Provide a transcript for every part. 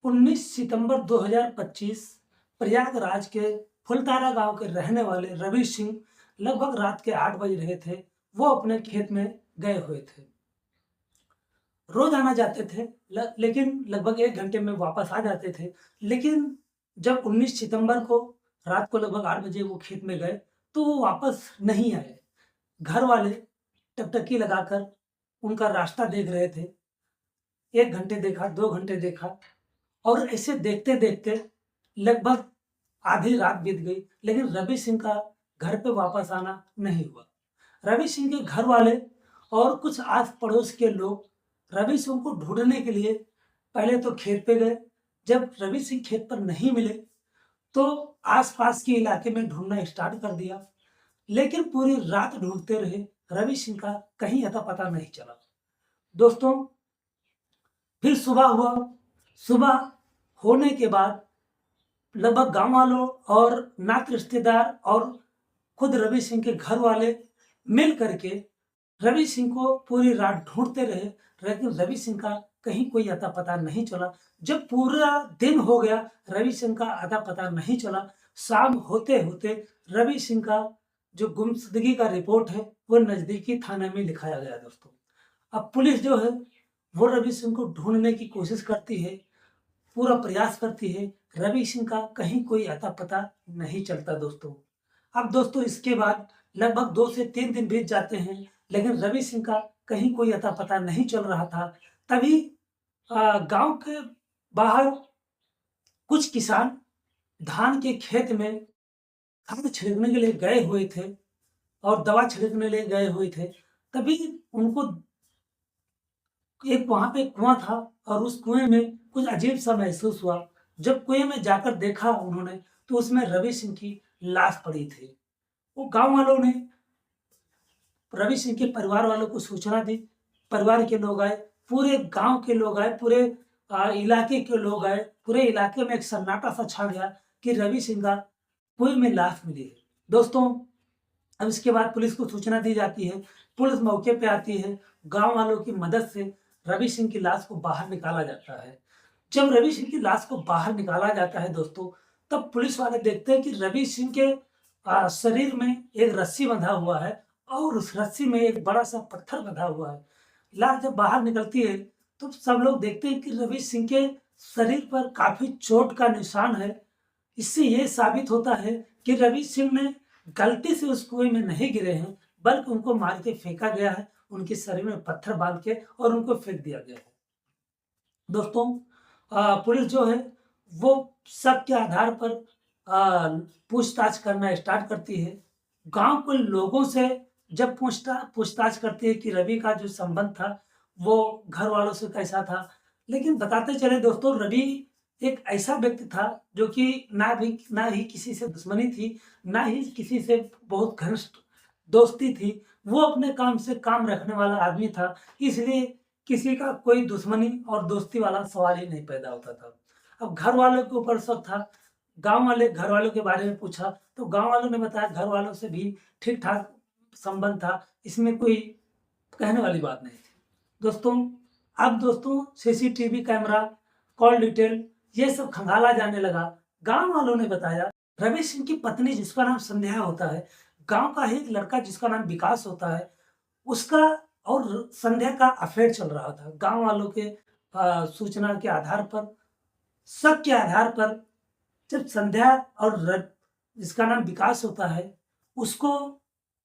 19 सितंबर 2025 प्रयागराज के फुलतारा गांव के रहने वाले रवि सिंह लगभग रात के 8 बज रहे थे। वो अपने खेत में गए हुए थे। रोज आना जाते थे, लेकिन लगभग 1 घंटे में वापस आ जाते थे। लेकिन जब 19 सितंबर को रात को लगभग 8 बजे वो खेत में गए तो वो वापस नहीं आए। घर वाले टकटकी लगाकर उनका रास्ता देख रहे थे। 1 घंटे देखा, 2 घंटे देखा और ऐसे देखते देखते लगभग आधी रात बीत गई, लेकिन रवि सिंह का घर पे वापस आना नहीं हुआ। रवि सिंह के घर वाले और कुछ आस पड़ोस के लोग रवि सिंह को ढूंढने के लिए पहले तो खेत पे गए। जब रवि सिंह खेत पर नहीं मिले तो आसपास के इलाके में ढूंढना स्टार्ट कर दिया, लेकिन पूरी रात ढूंढते रहे। रवि सिंह का कहीं अता पता नहीं चला। दोस्तों, फिर सुबह हुआ। सुबह होने के बाद लगभग गांव वालों और नात रिश्तेदार और खुद रवि सिंह के घर वाले मिल करके रवि सिंह को पूरी रात ढूंढते रहे, लेकिन रवि सिंह का कहीं कोई अता पता नहीं चला। जब पूरा दिन हो गया, रवि सिंह का अता पता नहीं चला। शाम होते होते रवि सिंह का जो गुमशुदगी का रिपोर्ट है वो नजदीकी थाने में लिखाया गया। दोस्तों, अब पुलिस जो है वो रवि सिंह को ढूंढने की कोशिश करती है, पूरा प्रयास करती है। रवि सिंह का कहीं कोई अता पता नहीं चलता। दोस्तों, अब दोस्तों इसके बाद लगभग 2 से 3 दिन बीत जाते हैं, लेकिन रवि सिंह का कहीं कोई अता पता नहीं चल रहा था। तभी गांव के बाहर कुछ किसान धान के खेत में खाद छिड़कने के लिए गए हुए थे और दवा छिड़कने के लिए गए हुए थे। तभी उनको एक वहां पे कुआं था और उस कुएं में कुछ अजीब सा महसूस हुआ। जब कुएं में जाकर देखा उन्होंने तो उसमें रवि सिंह की लाश पड़ी थी। वो गांव वालों ने रवि सिंह के परिवार वालों को सूचना दी। परिवार के लोग आए, पूरे गांव के लोग आए, पूरे इलाके के लोग आए। पूरे इलाके में एक सन्नाटा सा छा गया कि रवि सिंह का कुएं में लाश मिली है। दोस्तों, अब इसके बाद पुलिस को सूचना दी जाती है। पुलिस मौके पे आती है। गांव वालों की मदद से रवि सिंह की लाश को बाहर निकाला जाता है। जब रवि सिंह की लाश को बाहर निकाला जाता है दोस्तों, तब पुलिस वाले देखते हैं कि रवि सिंह के शरीर में एक रस्सी बंधा हुआ है और उस रस्सी में एक बड़ा सा पत्थर बंधा हुआ है। लाश जब बाहर निकलती है तो सब लोग देखते हैं कि रवि सिंह के शरीर पर काफी चोट का निशान है। इससे यह साबित होता है कि रवि सिंह ने गलती से उस कुएं में नहीं गिरे हैं, बल्कि उनको मार के फेंका गया है। उनके शरीर में पत्थर बांध के और उनको फेंक दिया गया है। दोस्तों, पुलिस जो है वो शक के आधार पर पूछताछ करना स्टार्ट करती है। गांव के लोगों से जब पूछताछ करती है कि रवि का जो संबंध था वो घर वालों से कैसा था, लेकिन बताते चले दोस्तों, रवि एक ऐसा व्यक्ति था जो कि ना ही किसी से दुश्मनी थी, ना ही किसी से बहुत घनिष्ठ दोस्ती थी। वो अपने काम से काम रखने वाला आदमी था, इसलिए किसी का कोई दुश्मनी और दोस्ती वाला सवाल ही नहीं पैदा होता था। अब घर वालों के ऊपर शक था। गांव वाले घर वालों के बारे में पूछा तो गांव वालों ने बताया घर वालों से भी ठीक ठाक संबंध था, इसमें कोई कहने वाली बात नहीं थी। दोस्तों, अब दोस्तों सीसीटीवी कैमरा, कॉल डिटेल, ये सब खंगाला जाने लगा। गांव वालों ने बताया रवि सिंह की पत्नी जिसका नाम संध्या होता है, गांव का ही एक लड़का जिसका नाम विकास होता है, उसका और संध्या का अफेयर चल रहा था। गांव वालों के सूचना के आधार पर, शक के आधार पर जब संध्या और जिसका नाम विकास होता है उसको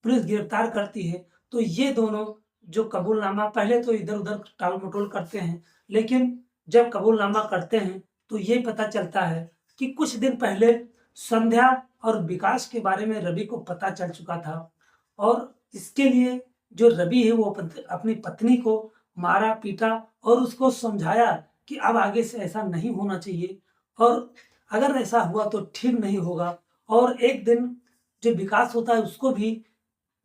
पुलिस गिरफ्तार करती है, तो ये दोनों जो कबूलनामा, पहले तो इधर उधर टाल मटोल करते हैं, लेकिन जब कबूलनामा करते हैं तो ये पता चलता है कि कुछ दिन पहले संध्या और विकास के बारे में रवि को पता चल चुका था और इसके लिए जो रवि है वो अपनी पत्नी को मारा पीटा और उसको समझाया कि अब आगे से ऐसा नहीं होना चाहिए और अगर ऐसा हुआ तो ठीक नहीं होगा। और एक दिन जो विकास होता है उसको भी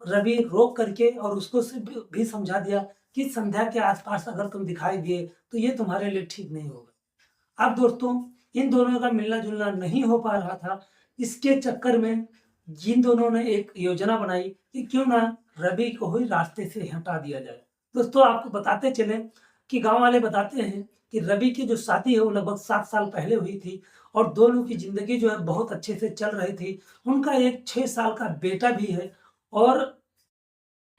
रवि रोक करके और उसको से भी समझा दिया कि संध्या के आसपास अगर तुम दिखाई दिए तो ये तुम्हारे लिए ठीक नहीं होगा। अब दोस्तों, इन दोनों का मिलना जुलना नहीं हो पा रहा था। इसके चक्कर में जिन दोनों ने एक योजना बनाई कि क्यों ना रवि को ही रास्ते से हटा दिया जाए। दोस्तों, आपको बताते चले कि गांव वाले बताते हैं कि रवि की जो शादी है वो लगभग 7 साल पहले हुई थी और दोनों की ज़िंदगी जो है बहुत अच्छे से चल रही थी। उनका एक 6 साल का बेटा भी है और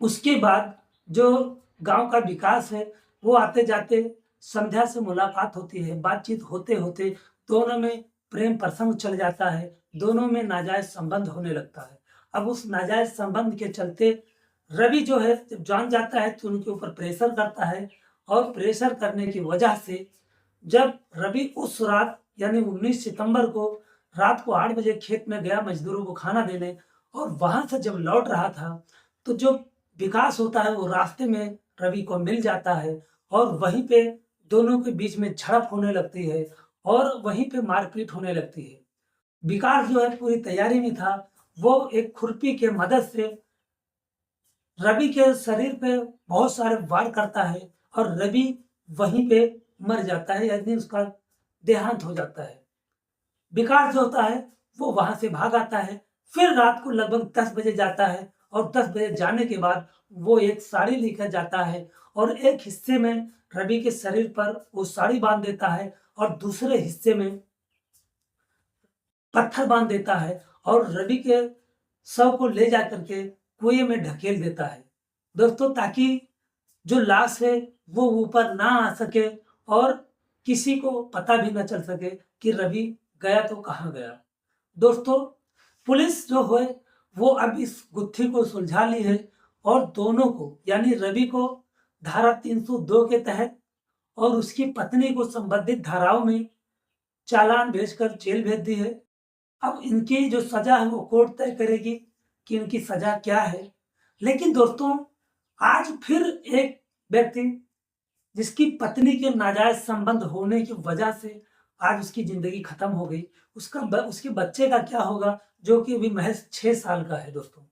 उसके बाद जो गाँव का विकास है, वो आते-जाते संध्या से मुलाकात होती है, बातचीत होते-होते दोनों में प्रेम प्रसंग चल जाता है, दोनों में नाजायज़ संबंध होने लगता है। अब उस नाजायज़ संबंध के चलते रवि जो है जब जान जाता है तो उनके ऊपर प्रेशर करता है और प्रेशर करने की वजह से जब रवि उस रात यानी 19 सितंबर को रात को 8 बजे खेत में गया मज़दूरों को खाना देने और वहाँ से जब लौट रहा था, तो जो विकास होता है वो रास्ते में रवि को मिल जाता है और वहीं पे दोनों के बीच में झड़प होने लगती है और वहीं पे मारपीट होने लगती है। विकास जो है पूरी तैयारी में था, वो एक खुरपी के मदद से रवि के शरीर पे बहुत सारे वार करता है और रवि वहीं पे मर जाता है यानी उसका देहांत हो जाता है। विकास जो होता है वो वहां से भाग आता है, फिर रात को लगभग 10 बजे जाता है और 10 बजे जाने के बाद वो एक साड़ी लेकर जाता है और एक हिस्से में रवि के शरीर पर वो साड़ी बांध देता है और दूसरे हिस्से में पत्थर बांध देता है और रवि के शव को ले जा करके कुएं में ढकेल देता है दोस्तों, ताकि जो लाश है वो ऊपर ना आ सके और किसी को पता भी ना चल सके कि रवि गया तो कहाँ गया। दोस्तों, पुलिस जो है वो अब इस गुत्थी को सुलझा ली है और दोनों को यानी रवि को धारा 302 के तहत और उसकी पत्नी को संबंधित धाराओं में चालान भेजकर जेल भेज दी है। अब इनकी जो सजा है वो कोर्ट तय करेगी कि इनकी सजा क्या है। लेकिन दोस्तों, आज फिर एक व्यक्ति जिसकी पत्नी के नाजायज संबंध होने की वजह से आज उसकी जिंदगी खत्म हो गई, उसके बच्चे का क्या होगा जो कि अभी महज 6 साल का है। दोस्तों,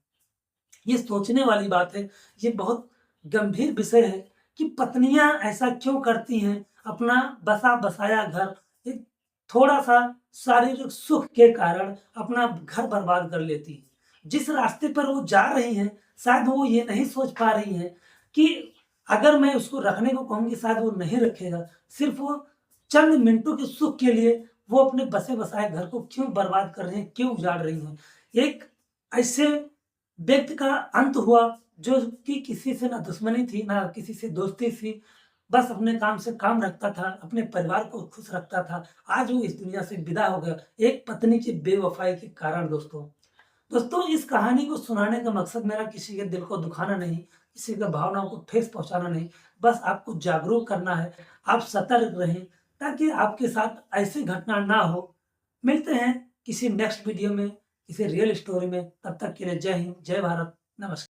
ये सोचने वाली बात है, ये बहुत गंभीर विषय है कि पत्नियां ऐसा क्यों करती हैं, अपना बसा बसाया घर एक थोड़ा सा शारीरिक सुख के कारण अपना घर बर्बाद कर लेती हैं। जिस रास्ते पर वो जा रही हैं शायद वो ये नहीं सोच पा रही हैं कि अगर मैं उसको रखने को कहूंगी शायद वो नहीं रखेगा। सिर्फ वो चंद मिनटों के सुख के लिए वो अपने बसे बसाए घर को क्यों बर्बाद कर रही हैं, क्यों उजाड़ रही हैं। एक ऐसे व्यक्ति का अंत हुआ जो कि किसी से ना दुश्मनी थी ना किसी से दोस्ती थी, बस अपने काम से काम रखता था, अपने परिवार को खुश रखता था। आज वो इस दुनिया से विदा हो गया एक पत्नी की बेवफाई के कारण। दोस्तों, इस कहानी को सुनाने का मकसद मेरा किसी के दिल को दुखाना नहीं, किसी के भावनाओं को ठेस पहुंचाना नहीं, बस आपको जागरूक करना है। आप सतर्क रहें ताकि आपके साथ ऐसी घटना ना हो। मिलते हैं किसी नेक्स्ट वीडियो में, किसी रियल स्टोरी में। तब तक के लिए जय हिंद, जय भारत, नमस्कार।